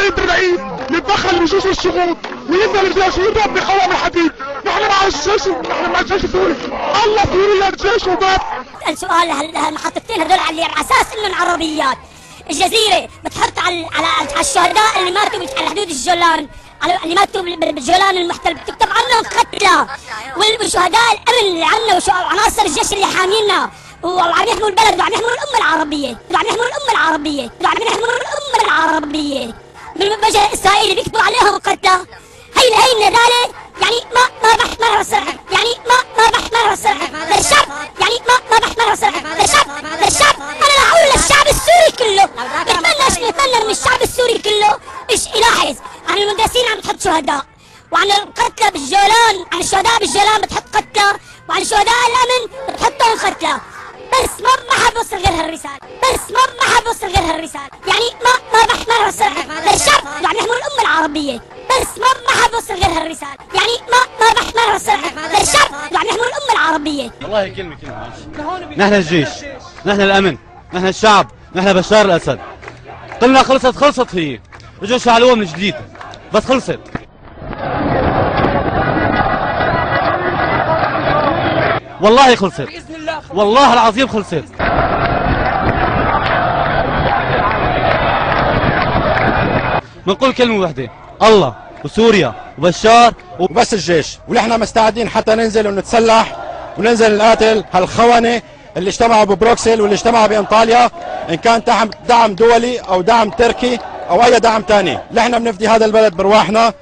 السيد الرئيس يتدخل بجيش الشغوط وينزل الجيش ويضرب بقوام الحديد. نحن مع الجيش، نحن مع الجيش السوري. الله سوريا الجيش وبس. السؤال هالمحطتين هذول على اساس انهم عربيات. الجزيره بتحط على الشهداء اللي ماتوا على حدود الجولان، على اللي ماتوا بالجولان المحتل بتكتب عنهم قتلى، والشهداء الامن اللي عنا وعناصر الجيش اللي حامينا وعم يحموا البلد وعم يحموا الامه العربيه، وعم يحموا الامه العربيه، وعم يحموا الامه العربيه. بالوجه الاسرائيلي بيكتبوا عليهم قتلى. هي النضاله يعني ما بحملها الصراحه، يعني ما بحملها الصراحه للشعب، يعني ما بحملها الصراحه للشعب. انا رح اقول للشعب السوري كله، نتمنى من الشعب السوري كله ايش يلاحظ عن المندسين عم تحط شهداء، وعن القتلى بالجولان، عن الشهداء بالجولان بتحط قتلى، وعن شهداء الامن بتحطهم قتلى. بس ما حبوصل غير هالرسالة، بس ما حبوصل غير هالرسالة، يعني ما بحملها الصراحة للشعب وعم يحموا الأمة العربية، بس ما حبوصل غير هالرسالة، يعني ما بحملها الصراحة للشعب وعم يحموا الأمة العربية. والله كلمة نحن الجيش، نحن الأمن، نحن الشعب، نحن بشار الأسد. قلنا خلصت هي، رجعوا شعلوها من جديد، بس خلصت. والله خلصت، والله العظيم خلصت. بنقول كلمة واحدة، الله وسوريا وبشار وبس الجيش، ونحن مستعدين حتى ننزل ونتسلح وننزل نقاتل هالخونة اللي اجتمعوا ببروكسل واللي اجتمعوا بانطاليا، ان كان دعم دولي او دعم تركي او اي دعم ثاني. نحن بنفدي هذا البلد برواحنا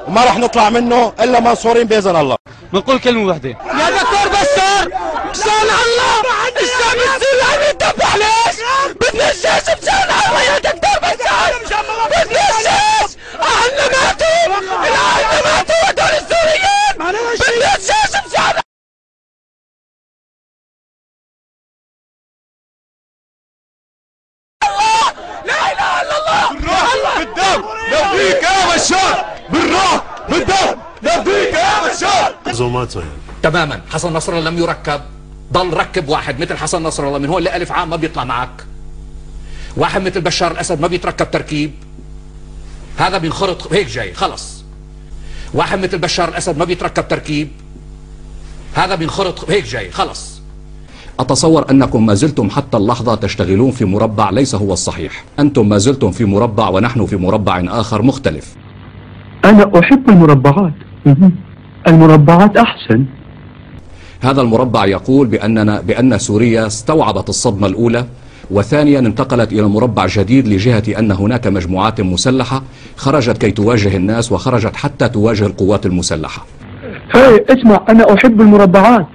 وما رح نطلع منه الا منصورين باذن الله. بنقول كلمة واحدة، يا دكتور بشار مشان الله الشعب السوري عم يتذبح ليش؟ بدنا الجيش مشان الله يا دكتور بشار، بدنا الجيش. اهلنا ماتوا، اهلنا ماتوا هدول السوريين، بدنا الجيش مشان الله. لا اله الا الله. بالروح بالدم نفديك يا بشار، بالروح بالدم نفديك يا بشار. تماما. حسن نصر الله لم يركب، ضل ركب واحد مثل حسن نصر الله من هون لألف عام ما بيطلع معك. واحد مثل بشار الأسد ما بيتركب تركيب، هذا بينخرط هيك جاي خلص. واحد مثل بشار الأسد ما بيتركب تركيب، هذا بينخرط هيك جاي خلص. أتصور أنكم ما زلتم حتى اللحظة تشتغلون في مربع ليس هو الصحيح. أنتم ما زلتم في مربع ونحن في مربع آخر مختلف. أنا أحب المربعات، المربعات أحسن. هذا المربع يقول بأن سوريا استوعبت الصدمة الأولى، وثانيا انتقلت إلى مربع جديد لجهة أن هناك مجموعات مسلحة خرجت كي تواجه الناس وخرجت حتى تواجه القوات المسلحة. هاي اسمع، أنا أحب المربعات.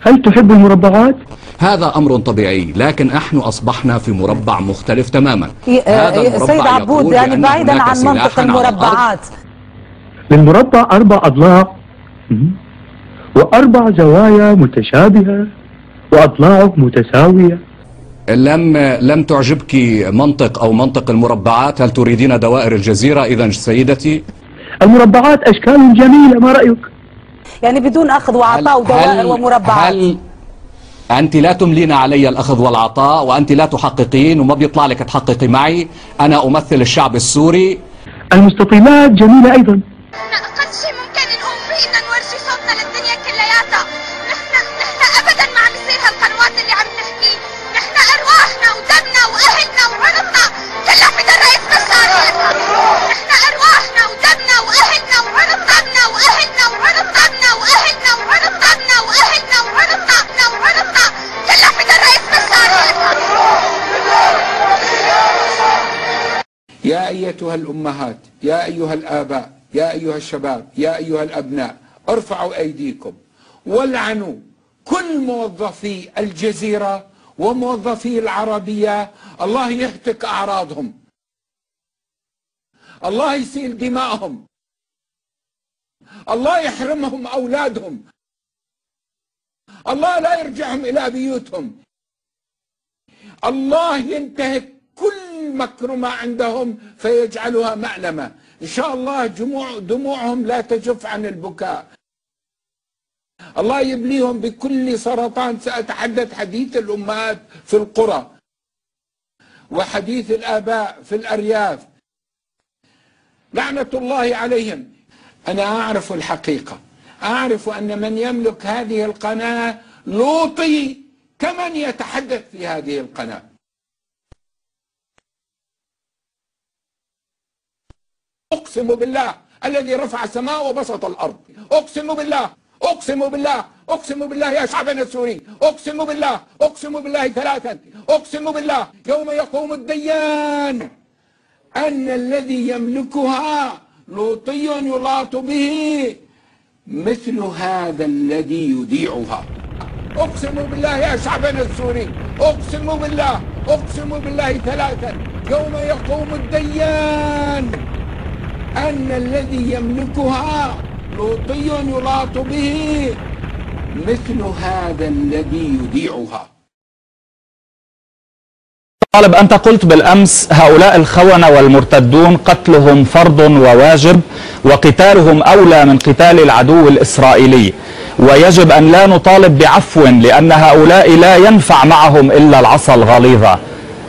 هل تحب المربعات؟ هذا أمر طبيعي، لكن نحن أصبحنا في مربع مختلف تماما. هذا المربع سيد عبود يعني بعيدا عن منطق المربعات، للمربع 4 أضلاع و4 زوايا متشابهة وأضلاعه متساوية. لم تعجبك منطق المربعات؟ هل تريدين دوائر الجزيرة إذا سيدتي؟ المربعات أشكال جميلة، ما رأيك؟ يعني بدون أخذ وعطاء ودوائر ومربعات. هل أنت لا تملين علي الأخذ والعطاء وأنت لا تحققين وما بيطلع لك تحققي معي؟ أنا أمثل الشعب السوري. المستطيلات جميلة أيضا. أقل شيء ممكن نقوم فيه إن نورجي صوتنا للدنيا كلياتها. نحن أبدا ما عم يصير هالقنوات اللي عم نحكي. نحن أرواحنا ودمنا وأهلنا وعرضنا كلها في الرئيس بشار. نحن أرواحنا ودمنا وأهلنا وعرضنا وأهلنا وعرضنا وأهلنا وعرضنا وأهلنا وعرضنا كلها في الرئيس بشار. يا أيتها الأمهات، يا أيها الآباء، يا أيها الشباب، يا أيها الأبناء، ارفعوا أيديكم والعنوا كل موظفي الجزيرة وموظفي العربية. الله يهتك أعراضهم، الله يسيل دماءهم، الله يحرمهم أولادهم، الله لا يرجعهم إلى بيوتهم، الله ينتهك كل مكرمة عندهم فيجعلها مألمة. إن شاء الله دموعهم لا تجف عن البكاء. الله يبليهم بكل سرطان. سأتحدث حديث الأمهات في القرى وحديث الآباء في الأرياف. لعنة الله عليهم. أنا أعرف الحقيقة، أعرف أن من يملك هذه القناة لوطي كمن يتحدث في هذه القناة. أقسم بالله الذي رفع السماء وبسط الأرض، أقسم بالله، أقسم بالله، أقسم بالله يا شعبنا السوري، أقسم بالله، أقسم بالله ثلاثا، أقسم بالله يوم يقوم الديان أن الذي يملكها لوطي يلاط به مثل هذا الذي يذيعها. أقسم بالله يا شعبنا السوري، أقسم بالله، أقسم بالله ثلاثا يوم يقوم الديان أن الذي يملكها لوطي يلاط به مثل هذا الذي يذيعها. طالب، أنت قلت بالأمس هؤلاء الخونة والمرتدون قتلهم فرض وواجب وقتالهم أولى من قتال العدو الإسرائيلي، ويجب أن لا نطالب بعفو لأن هؤلاء لا ينفع معهم إلا العصا الغليظة.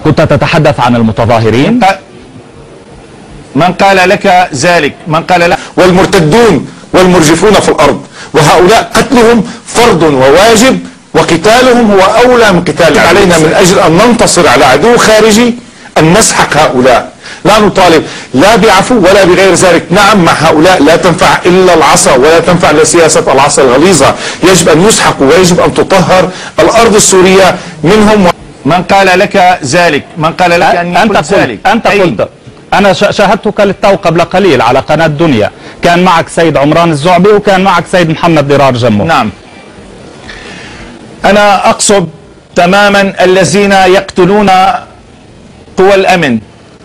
كنت تتحدث عن المتظاهرين؟ من قال لك ذلك؟ من قال لك؟ والمرتدون والمرجفون في الأرض، وهؤلاء قتلهم فرض وواجب وقتالهم هو أولى من قتال. علينا من أجل أن ننتصر على عدو خارجي أن نسحق هؤلاء، لا نطالب لا بعفو ولا بغير ذلك. نعم، مع هؤلاء لا تنفع إلا العصا ولا تنفع إلا سياسة العصا الغليظة. يجب أن يسحقوا ويجب أن تطهر الأرض السورية منهم. من قال لك ذلك؟ من قال لك أن يقول ذلك؟ أنت قلت. أنا شاهدتك للتو قبل قليل على قناة دنيا، كان معك سيد عمران الزعبي وكان معك سيد محمد ضرار جمو. نعم، أنا أقصد تماما الذين يقتلون قوى الأمن،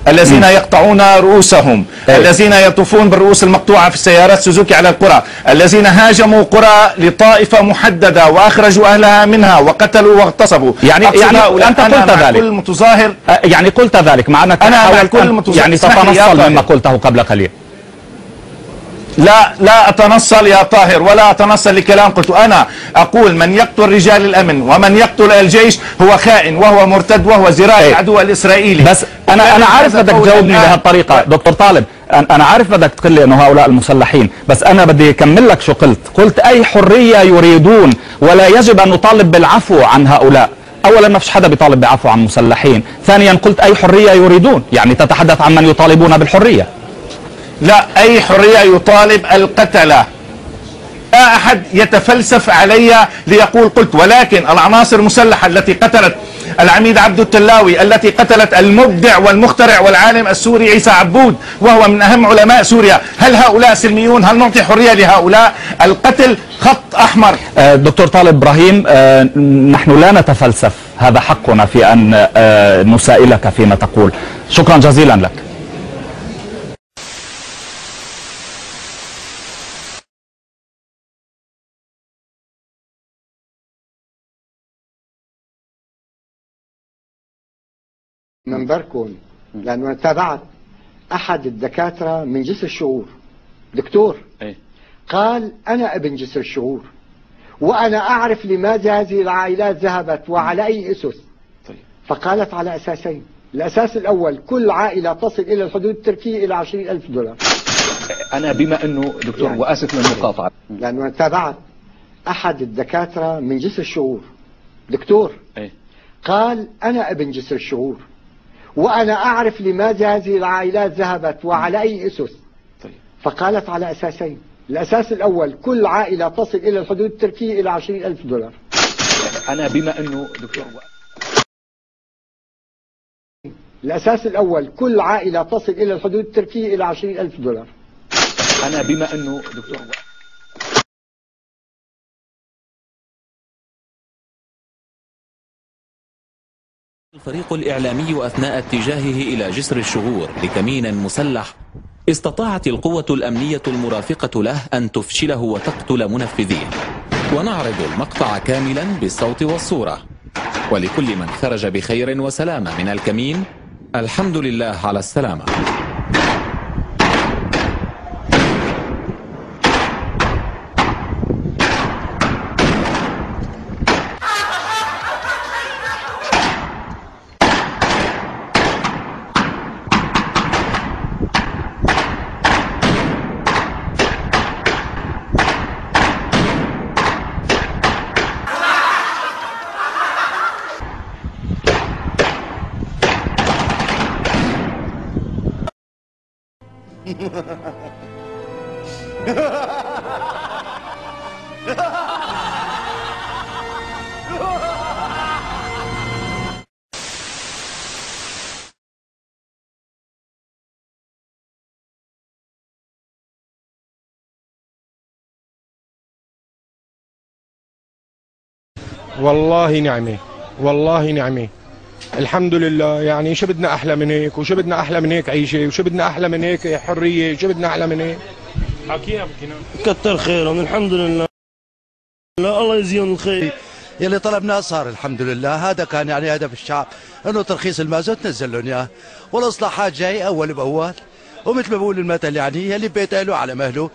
الذين يقطعون رؤوسهم، الذين يطوفون بالرؤوس المقطوعة في السيارات سوزوكي على القرى، الذين هاجموا قرى لطائفة محددة وأخرجوا أهلها منها وقتلوا واغتصبوا. يعني أنت قلت ذلك. كل متظاهر يعني قلت ذلك مع أنك أنا مع كل متظاهر يعني تتنصل مما قلته قبل قليل. لا أتنصل يا طاهر ولا أتنصل لكلام قلته. أنا أقول من يقتل رجال الأمن ومن يقتل الجيش هو خائن وهو مرتد وهو ذراع العدو الإسرائيلي. بس أنا عارف بدك تجاوبني بهالطريقة دكتور طالب، أنا عارف بدك تقول لي إنه هؤلاء المسلحين، بس أنا بدي أكمل لك شو قلت أي حرية يريدون ولا يجب أن نطالب بالعفو عن هؤلاء. أولا ما فيش حدا بيطالب بعفو عن مسلحين، ثانيا قلت أي حرية يريدون، يعني تتحدث عن من يطالبون بالحرية. لا، أي حرية يطالب القتلة. لا أحد يتفلسف علي ليقول قلت، ولكن العناصر المسلحة التي قتلت العميد عبد التلاوي، التي قتلت المبدع والمخترع والعالم السوري عيسى عبود وهو من أهم علماء سوريا، هل هؤلاء سلميون؟ هل نعطي حرية لهؤلاء؟ القتل خط أحمر. دكتور طالب إبراهيم، نحن لا نتفلسف، هذا حقنا في أن نسائلك فيما تقول. شكرا جزيلا لك. منبركم لأنه أنا تابعت أحد الدكاترة من جسر الشعور، دكتور قال أنا ابن جسر الشعور وأنا أعرف لماذا هذه العائلات ذهبت وعلى أي أسس. فقالت على أساسين، الأساس الأول كل عائلة تصل إلى الحدود التركية إلى 20,000 دولار. أنا بما أنه دكتور يعني وآسف للمقاطعة، لأنه أنا تابعت أحد الدكاترة من جسر الشعور، دكتور قال أنا ابن جسر الشعور وأنا أعرف لماذا هذه العائلات ذهبت وعلى أي أسس. فقالت على أساسين، الأساس الأول كل عائلة تصل إلى الحدود التركية إلى 20,000 دولار. أنا بما أنه دكتور الأساس الأول كل عائلة تصل إلى الحدود التركية إلى 20,000 دولار. أنا بما أنه دكتور الفريق الإعلامي أثناء اتجاهه إلى جسر الشغور لكمين مسلح، استطاعت القوة الأمنية المرافقة له أن تفشله وتقتل منفذيه. ونعرض المقطع كاملا بالصوت والصورة. ولكل من خرج بخير وسلامة من الكمين، الحمد لله على السلامة. والله نعمة، والله نعمة. الحمد لله. يعني شو بدنا أحلى من هيك، وشو بدنا أحلى من هيك عيشة، وشو بدنا أحلى من هيك حرية، وشو بدنا أحلى من هيك. حكينا كتر خيرهم الحمد لله. لا الله يجزيهم الخير. يلي طلبناه صار الحمد لله. هذا كان يعني هدف الشعب، انه ترخيص المازوت نزل لهم اياه، والاصلاحات جاي اول باول، ومثل ما بقول المثل يعني يلي بيت اهله على مهله.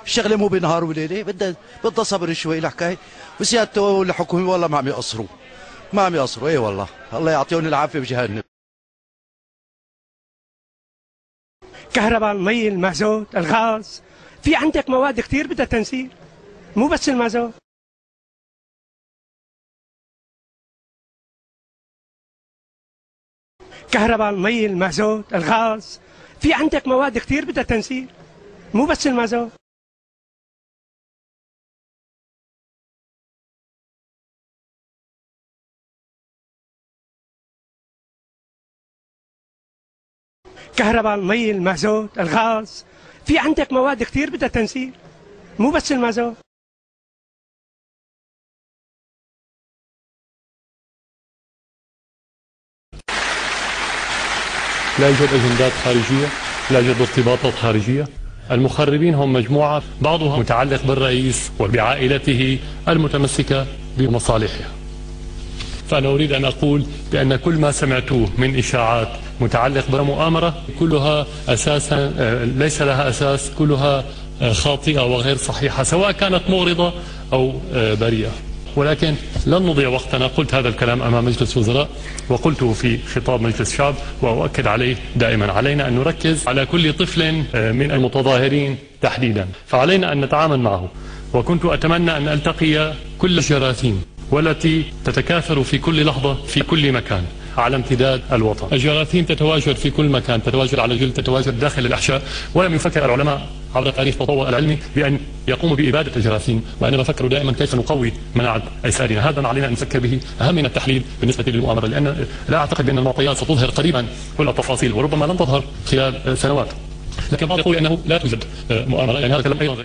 الشغله مو بنهار وليله، بدها صبر شوي. الحكايه وسيادته والحكومه والله ما عم يقصروا، ما عم يقصروا. اي والله الله يعطيهم العافيه بجهنم. كهرباء، المي، المازوت، الغاز، في عندك مواد كثير بدها تنسيق، مو بس المازوت. كهرباء، المي، المازوت، الغاز، في عندك مواد كثير بدها تنسيق، مو بس المازوت. كهرباء، المي، المازوت، الغاز، في عندك مواد كثير بدها تنسيق، مو بس المازوت. لا يوجد أجندات خارجية، لا يوجد ارتباطات خارجية. المخربين هم مجموعة بعضها متعلق بالرئيس وبعائلته المتمسكة بمصالحها. فأنا أريد أن أقول بأن كل ما سمعتوه من إشاعات متعلق بمؤامرة كلها أساسا ليس لها أساس، كلها خاطئة وغير صحيحة، سواء كانت مغرضة أو بريئة. ولكن لن نضيع وقتنا. قلت هذا الكلام أمام مجلس وزراء وقلته في خطاب مجلس الشعب وأؤكد عليه دائما. علينا أن نركز على كل طفل من المتظاهرين تحديدا، فعلينا أن نتعامل معه. وكنت أتمنى أن ألتقي كل الجراثيم والتي تتكاثر في كل لحظة في كل مكان على امتداد الوطن. الجراثيم تتواجد في كل مكان، تتواجد على الجلد، تتواجد داخل الأحشاء، ولم يفكر العلماء عبر تاريخ التطور العلمي بأن يقوموا بإبادة الجراثيم، وإنما فكروا دائما كيف نقوي مناعة أجسادنا. هذا ما علينا أن نفكر به، أهم من التحليل بالنسبة للمؤامرة، لأن لا أعتقد بأن المعطيات ستظهر قريبا كل التفاصيل، وربما لن تظهر خلال سنوات. لكن بعض يقول أنه لا توجد مؤامرة، يعني هذا كلام أيضا